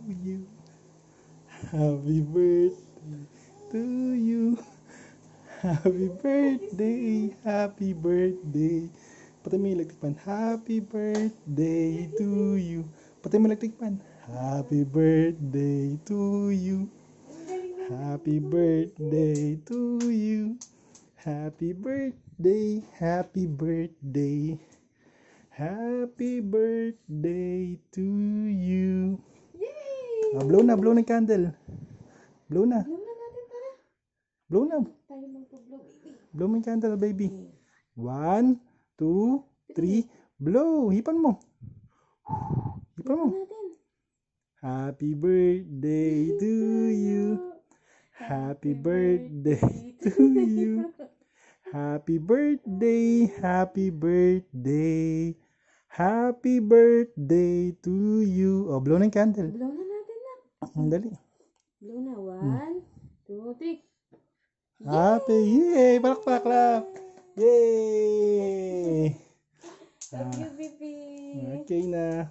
you. Happy birthday to you. Happy birthday, happy birthday. Patay mo yung electric pan. Happy birthday to you. Patay mo yung electric pan. Happy birthday to you. Happy birthday to you. Happy birthday, happy birthday. Happy birthday to you. Yay! Blow na yung candle. Blow na. Blow na natin, tara. Blow na. Tayo magpa-blow, baby. Blow mo yung candle, baby. 1, 2, 3. Blow. Hipan mo. Hipan mo. Blow natin. Happy birthday to you. Happy birthday to you. Happy birthday, happy birthday. Happy birthday to you. Oh, blow na yung candle. Blow na natin na. Dali. Blow na. 1, 2, 3. Happy, yay! Palak. Yay! Love you, baby. Okay na.